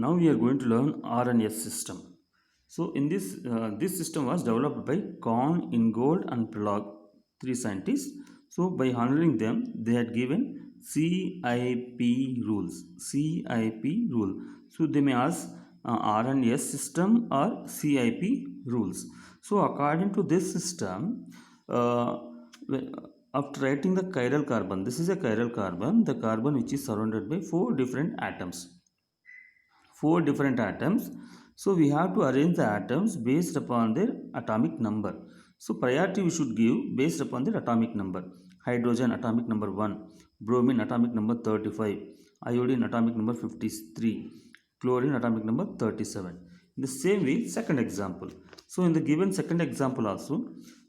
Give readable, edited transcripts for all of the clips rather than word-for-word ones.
Now we are going to learn RNS system. So in this system was developed by Kohn, Ingold and Prolog, three scientists. So by handling them, they had given CIP rules. CIP rule. So they may ask RNS system or CIP rules. So according to this system, uh, after writing the chiral carbon, this is a chiral carbon, the carbon which is surrounded by four different atoms. Four different atoms. So we have to arrange the atoms based upon their atomic number. So priority we should give based upon their atomic number. Hydrogen atomic number 1, bromine atomic number 35, iodine atomic number 53, chlorine atomic number 37. In the same way, second example. So in the given second example also,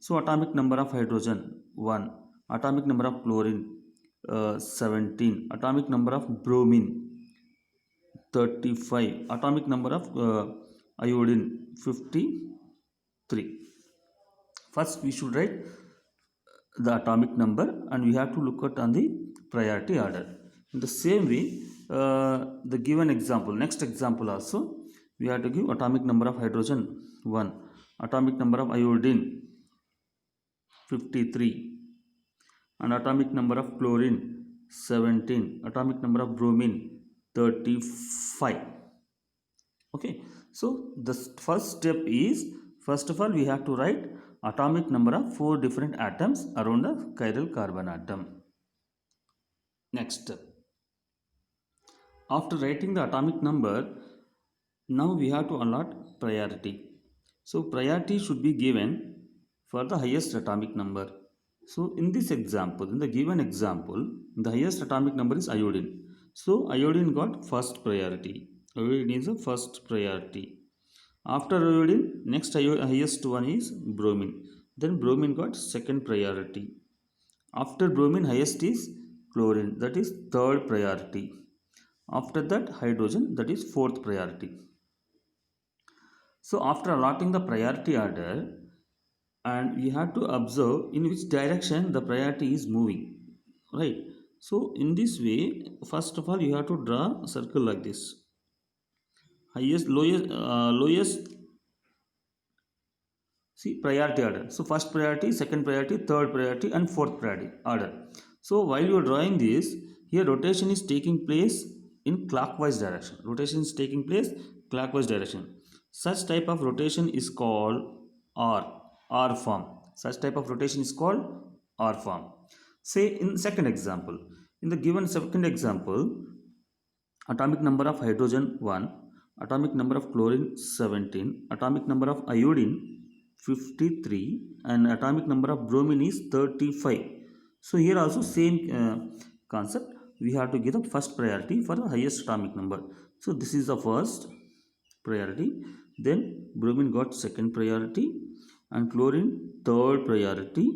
so atomic number of hydrogen 1, atomic number of chlorine 17, atomic number of bromine 35, atomic number of iodine 53. First we should write the atomic number and we have to look at on the priority order. In the same way, the given example, next example also, we have to give atomic number of hydrogen 1, atomic number of iodine 53, and atomic number of chlorine 17, atomic number of bromine 35. Okay, so the first step is, first of all we have to write atomic number of four different atoms around the chiral carbon atom. Next step, after writing the atomic number, now we have to allot priority. So priority should be given for the highest atomic number. So in this example, in the given example, the highest atomic number is iodine. So iodine got first priority. Iodine is the first priority. After iodine, next highest one is bromine. Then bromine got second priority. After bromine, highest is chlorine, that is third priority. After that, hydrogen, that is fourth priority. So after allotting the priority order, and we have to observe in which direction the priority is moving, right? So in this way, first of all you have to draw a circle like this. Highest, lowest, see, priority order. So first priority, second priority, third priority and fourth priority order. So while you are drawing this, here rotation is taking place in clockwise direction. Rotation is taking place clockwise direction. Such type of rotation is called R form. Such type of rotation is called R form. Say in second example, in the given second example, atomic number of hydrogen 1, atomic number of chlorine 17, atomic number of iodine 53 and atomic number of bromine is 35. So here also same concept, we have to give the first priority for the highest atomic number. So this is the first priority, then bromine got second priority and chlorine third priority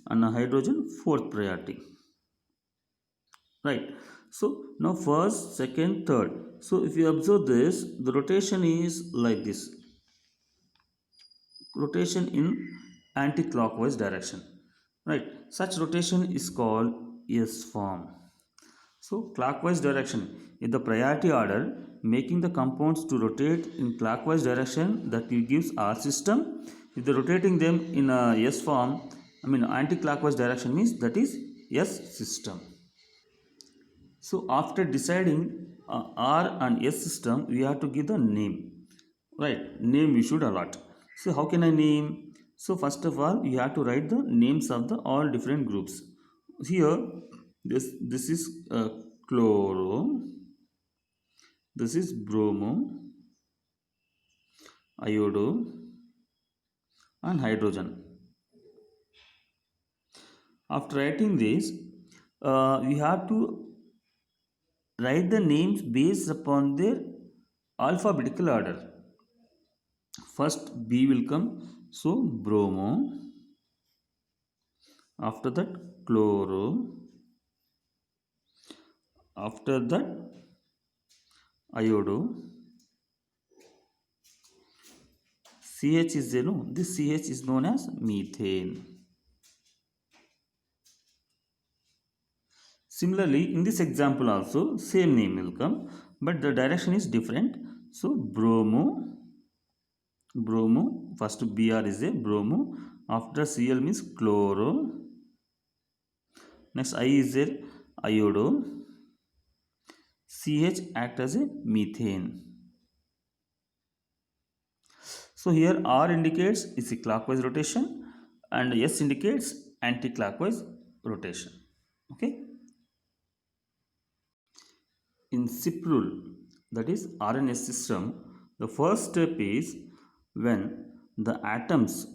and hydrogen fourth priority, right? So now first, second, third. So if you observe this, the rotation is like this, rotation in anti-clockwise direction, right? Such rotation is called S form. So clockwise direction is the priority order, making the compounds to rotate in clockwise direction, that gives R system. If they're rotating them in a S form, anti-clockwise direction, means that is S system. So after deciding R and S system, we have to give the name, right? Name we should allot. So how can I name? So first of all, you have to write the names of the all different groups. Here, this is chloro, this is bromo, iodo, and hydrogen. After writing this, we have to write the names based upon their alphabetical order. First B will come, so bromo, after that chloro, after that iodo, CH is there, no? This CH is known as methane. Similarly, in this example also, same name will come, but the direction is different. So bromo, first Br is a bromo, after Cl means chloro, next I is there iodo, Ch act as a methane. So here R indicates is a clockwise rotation and S indicates anti-clockwise rotation. Okay. In SIP rule, that is RNS system, the first step is when the atoms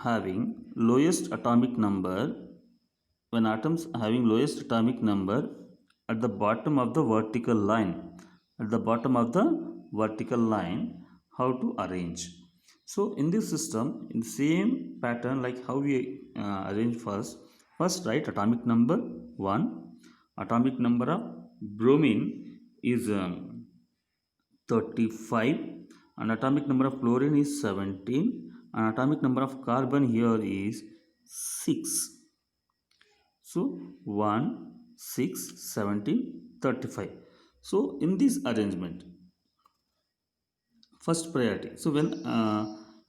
having lowest atomic number, when atoms having lowest atomic number at the bottom of the vertical line, at the bottom of the vertical line, how to arrange. So in this system, in the same pattern like how we arrange first write atomic number 1, atomic number of bromine is 35, and atomic number of chlorine is 17, and atomic number of carbon here is 6. So 1, 6, 17, 35. So in this arrangement, first priority. So when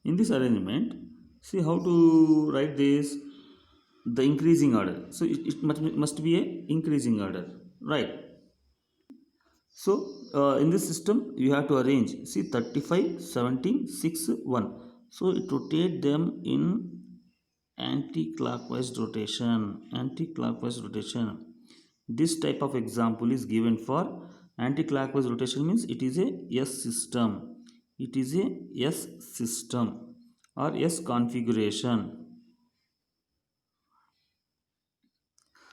in this arrangement, see how to write this, the increasing order. So it must be a increasing order, right? So in this system you have to arrange, see 35, 17, 6, 1. So it rotate them in anti-clockwise rotation. Anti-clockwise rotation. This type of example is given for anti-clockwise rotation, means it is a S system. It is a S system or S configuration.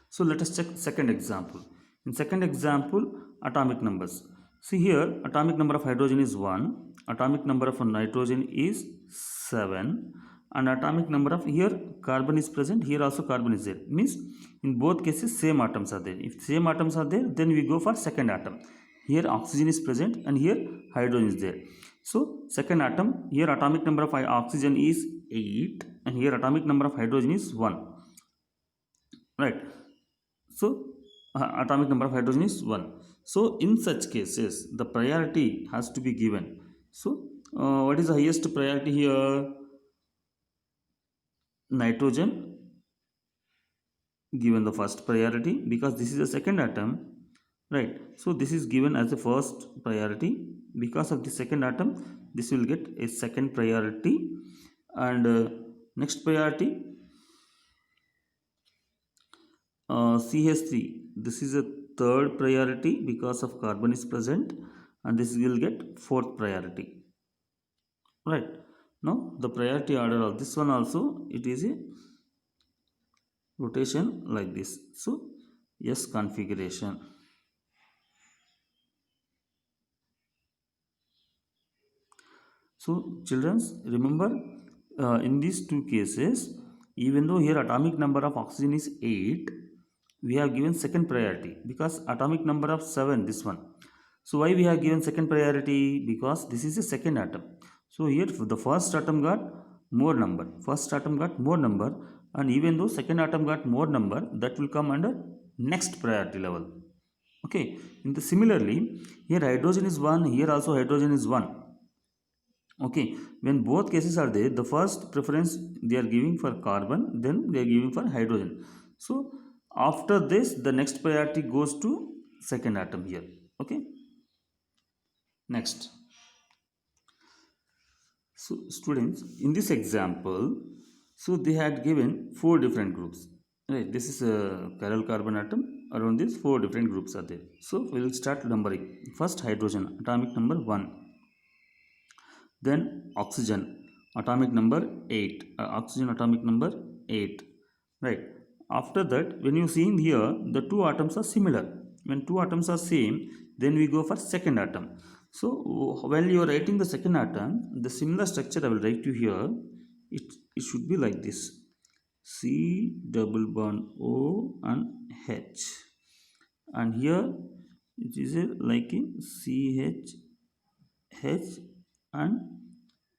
So let us check second example. In second example, atomic numbers. See here, atomic number of hydrogen is 1, atomic number of nitrogen is 7, and atomic number of, here carbon is present, here also carbon is there. Means in both cases same atoms are there. If same atoms are there, then we go for second atom. Here oxygen is present and here hydrogen is there. So second atom, here atomic number of oxygen is 8 and here atomic number of hydrogen is 1. Right. So atomic number of hydrogen is 1. So in such cases, the priority has to be given. So what is the highest priority here? Nitrogen given the first priority because this is a second atom, right? So this is given as the first priority. Because of the second atom, this will get a second priority, and next priority CH3, this is a third priority because of carbon is present, and this will get fourth priority, right? Now the priority order of this one also, it is a rotation like this. So S configuration. So children, remember in these two cases, even though here atomic number of oxygen is 8, we have given second priority because atomic number of 7, this one. So why we have given second priority? Because this is a second atom. So here the first atom got more number, and even though second atom got more number, that will come under next priority level. Okay, in the similarly, here hydrogen is 1, here also hydrogen is 1. Okay, when both cases are there, the first preference they are giving for carbon, then they are giving for hydrogen. So after this, the next priority goes to second atom here. Okay, next. So students, in this example, so they had given 4 different groups. Right, this is a chiral carbon atom. Around these 4 different groups are there. So we will start numbering. First hydrogen, atomic number 1. Then oxygen, atomic number 8. Oxygen atomic number 8. Right. After that, when you see in here, the two atoms are similar. When two atoms are same, then we go for second atom. So while you are writing the second atom, the similar structure I will write you here. It should be like this: C double bond O and H, and here it is like in CH, H and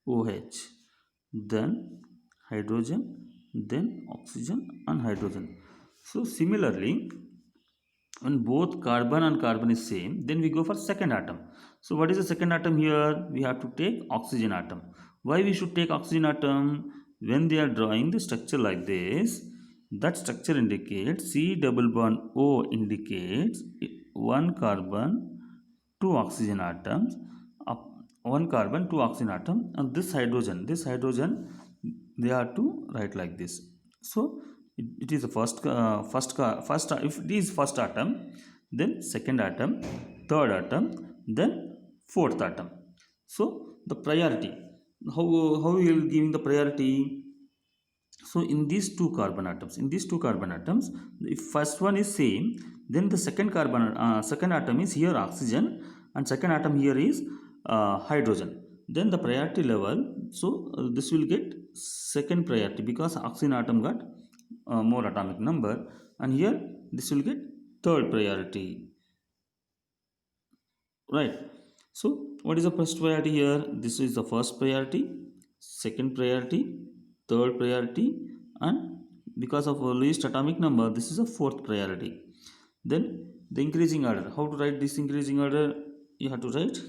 OH, then hydrogen, then oxygen and hydrogen. So similarly, when both carbon and carbon is same, then we go for second atom. So what is the second atom here? We have to take oxygen atom. Why we should take oxygen atom? When they are drawing the structure like this, that structure indicates C double bond O indicates one carbon, two oxygen atoms, one carbon, two oxygen atom, and this hydrogen they are to write like this. So it is the first if it is first atom, then second atom, third atom, then fourth atom. So the priority, how we will giving the priority? So in these two carbon atoms, if first one is same, then the second atom is here oxygen, and second atom here is hydrogen. Then the priority level, so this will get second priority because oxygen atom got more atomic number, and here this will get third priority, right? So what is the first priority here? This is the first priority, second priority, third priority, and because of least atomic number, this is a fourth priority. Then the increasing order, how to write this increasing order? You have to write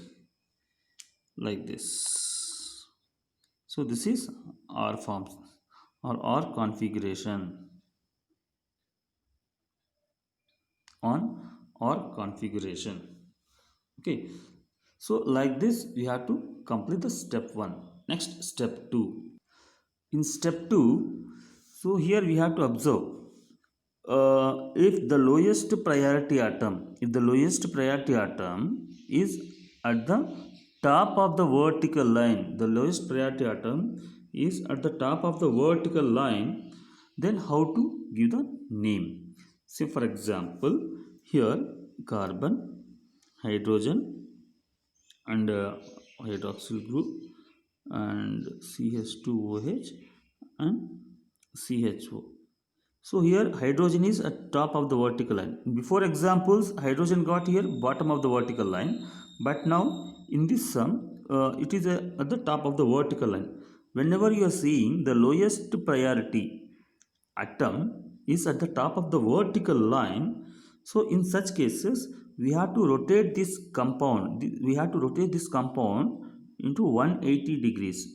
like this. So this is R forms or R configuration, on or configuration. Okay, so like this we have to complete the step 1. Next, step 2. In step 2, so here we have to observe, if the lowest priority atom, is at the top of the vertical line, the lowest priority atom is at the top of the vertical line, then how to give the name? Say for example, here carbon, hydrogen, and hydroxyl group, and CH2OH and CHO. So here hydrogen is at top of the vertical line. Before examples, hydrogen got here bottom of the vertical line, but now in this sum, it is at the top of the vertical line. Whenever you are seeing the lowest priority atom is at the top of the vertical line, so in such cases we have to rotate this compound, into 180 degrees,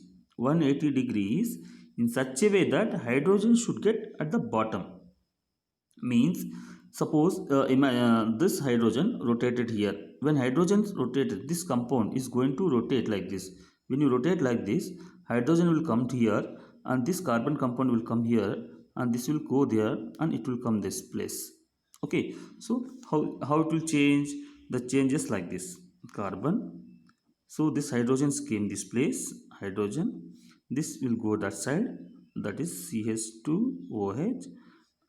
in such a way that hydrogen should get at the bottom. Means suppose this hydrogen rotated here. When hydrogen rotated, this compound is going to rotate like this. When you rotate like this, hydrogen will come to here, and this carbon compound will come here, and this will go there, and it will come this place. Okay, so how it will change? The changes like this: carbon, so this hydrogen came this place, hydrogen, this will go that side, that is CH2OH,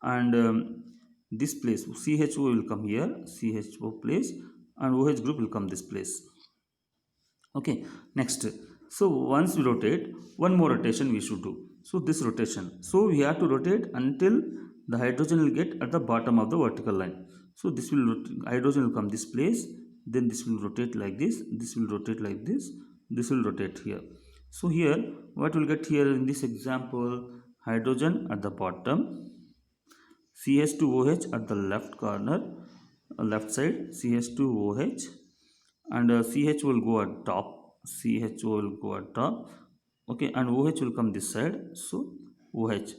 and this place CHO will come here, CHO place, and OH group will come this place. Okay, next, so once we rotate, one more rotation we should do. So this rotation, so we have to rotate until the hydrogen will get at the bottom of the vertical line. So this will hydrogen will come this place, then this will rotate like this, this will rotate like this, this will rotate here. So here what will get here in this example? Hydrogen at the bottom, CH2OH at the left corner, left side, CH2OH, and CH will go at top, CHO will go at top. Okay, and OH will come this side, so OH.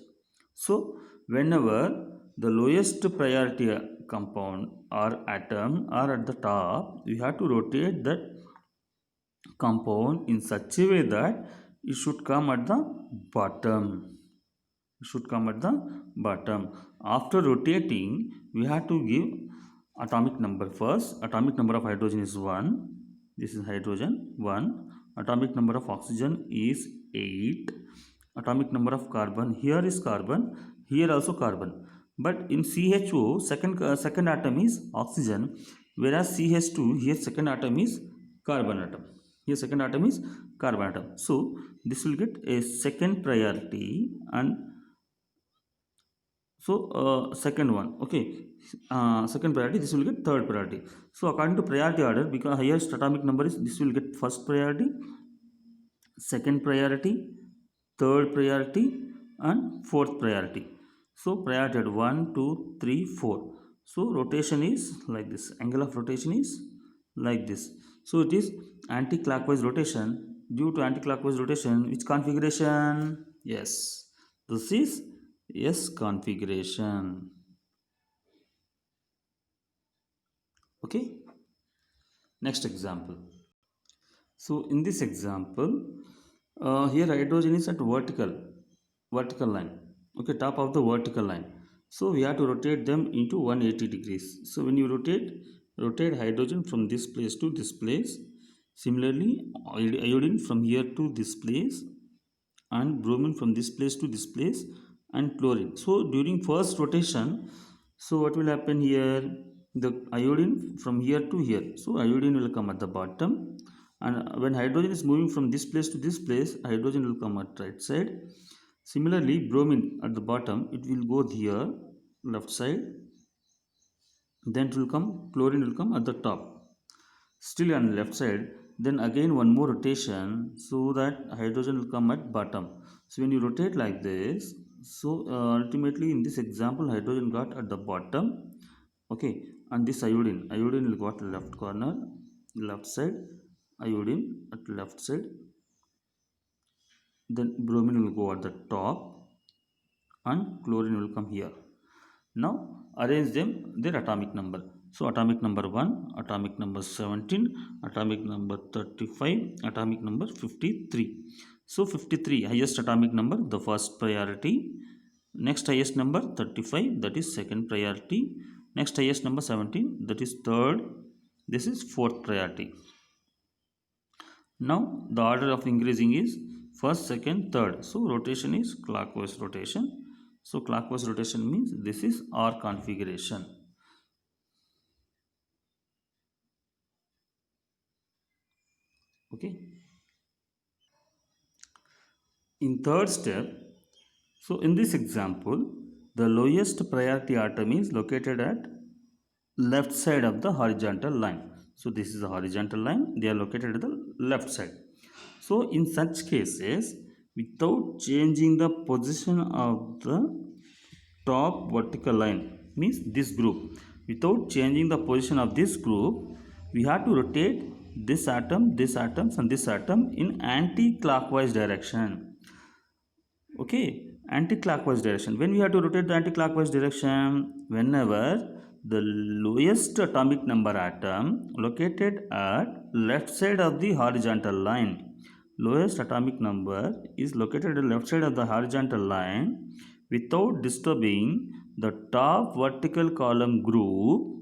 So whenever the lowest priority compound or atom are at the top, we have to rotate that compound in such a way that it should come at the bottom. After rotating, we have to give atomic number first. Atomic number of hydrogen is 1. This is hydrogen 1. Atomic number of oxygen is 8. Atomic number of carbon, here is carbon, here also carbon. But in CHO, second atom is oxygen, whereas CH2, here second atom is carbon atom. So this will get a second priority, and so second one, okay, second priority, this will get third priority. So according to priority order, because highest atomic number is, this will get first priority, second priority, third priority, and fourth priority. So priority at 1, 2, 3, 4. So rotation is like this, angle of rotation is like this. So it is anti-clockwise rotation. Due to anti-clockwise rotation, which configuration? Yes, this is S configuration. Okay, next example. So in this example, here hydrogen is at vertical line. Okay, top of the vertical line. So we have to rotate them into 180 degrees. So when you rotate hydrogen from this place to this place. Similarly, iodine from here to this place, and bromine from this place to this place, and chlorine. So during first rotation, so what will happen here? The iodine from here to here, so iodine will come at the bottom, and when hydrogen is moving from this place to this place, hydrogen will come at right side. Similarly, bromine at the bottom, it will go here left side, then it will come, chlorine will come at the top, still on the left side. Then again one more rotation, so that hydrogen will come at bottom. So when you rotate like this, so ultimately in this example, hydrogen got at the bottom. Okay, and this iodine will go at left corner, left side, iodine at left side, then bromine will go at the top, and chlorine will come here. Now arrange them their atomic number. So atomic number 1, atomic number 17, atomic number 35, atomic number 53. So 53 highest atomic number, the first priority. Next highest number 35, that is second priority. Next highest number 17, that is third. This is fourth priority. Now the order of increasing is first, second, third. So rotation is clockwise rotation. So clockwise rotation means this is R configuration. Okay. In third step, so in this example, the lowest priority atom is located at left side of the horizontal line. So this is the horizontal line, they are located at the left side. So in such cases, without changing the position of the top vertical line, means this group, without changing the position of this group, we have to rotate this atom, this atom, and this atom in anti-clockwise direction. Okay, anti-clockwise direction. When we have to rotate the anti-clockwise direction, whenever the lowest atomic number atom located at left side of the horizontal line, lowest atomic number is located at the left side of the horizontal line, without disturbing the top vertical column group,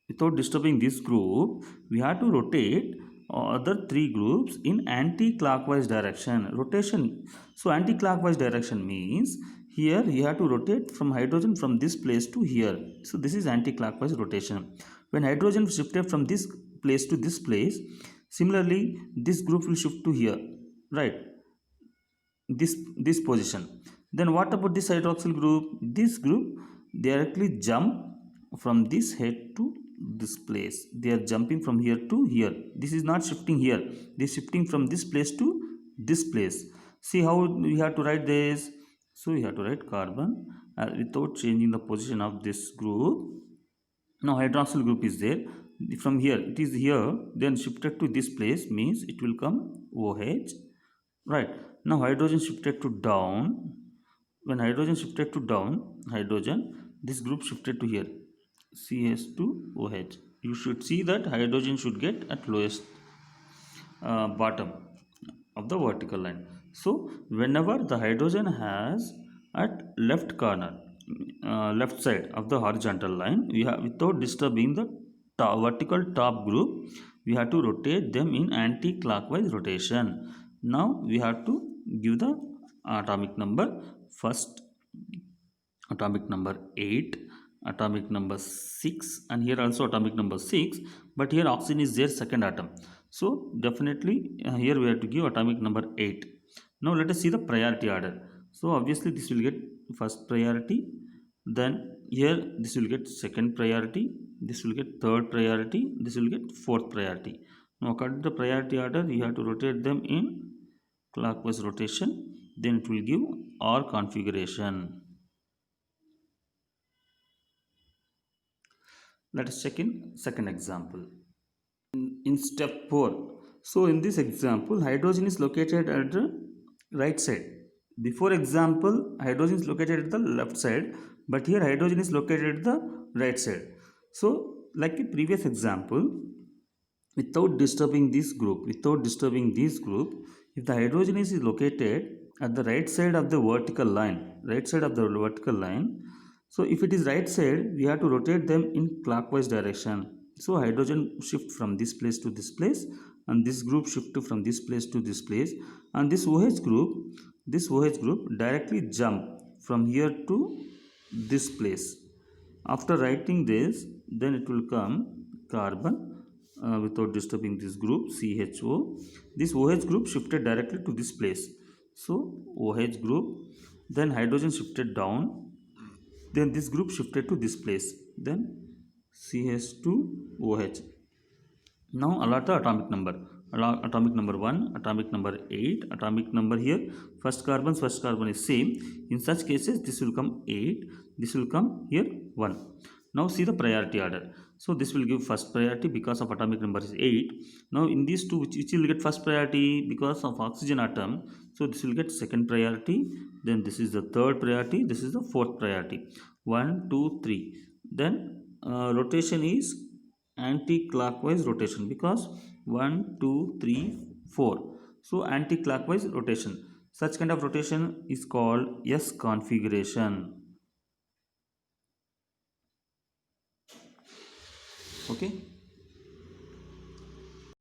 without disturbing this group, we have to rotate other three groups in anti-clockwise direction. Rotation, so anti-clockwise direction means here you have to rotate from hydrogen from this place to here. So this is anti-clockwise rotation. When hydrogen shifted from this place to this place, similarly this group will shift to here, right, this position. Then what about this hydroxyl group? This group directly jump from this head to this place. They are jumping from here to here. This is not shifting here, this shifting from this place to this place. See how we have to write this. So we have to write carbon without changing the position of this group. Now hydroxyl group is there, from here it is here, then shifted to this place, means it will come OH, right. Now hydrogen shifted to down. When hydrogen shifted to down, hydrogen, this group shifted to here, CS2OH. You should see that hydrogen should get at lowest bottom of the vertical line. So whenever the hydrogen has at left corner, left side of the horizontal line, we have, without disturbing the vertical top group, we have to rotate them in anti-clockwise rotation. Now we have to give the atomic number. First atomic number 8, atomic number 6, and here also atomic number 6, but here oxygen is their second atom. So definitely here we have to give atomic number 8. Now let us see the priority order. So obviously this will get first priority, then here this will get second priority, this will get third priority, this will get fourth priority. Now according to the priority order, you have to rotate them in clockwise rotation, then it will give R configuration. Let us check in second example. In step 4, so in this example hydrogen is located at the right side. Before example hydrogen is located at the left side, but here hydrogen is located at the right side. So like a previous example, without disturbing this group, if the hydrogen is located at the right side of the vertical line, so if it is right side we have to rotate them in clockwise direction. So hydrogen shift from this place to this place, and this group shift from this place to this place, and this OH group directly jump from here to this place. After writing this, then it will come carbon without disturbing this group, CHO. This OH group shifted directly to this place. So OH group, then hydrogen shifted down, then this group shifted to this place, then CH2OH. Now allot the atomic number. Atomic number 1, atomic number 8, atomic number here, first carbon is same. In such cases this will come 8, this will come here 1. Now see the priority order. So this will give first priority because of atomic number is 8. Now in these two, which will get first priority because of oxygen atom, so this will get second priority, then this is the third priority, this is the fourth priority. 1, 2, 3. Then rotation is anti-clockwise rotation because 1, 2, 3, 4. So anti-clockwise rotation. Such kind of rotation is called S configuration. Okay.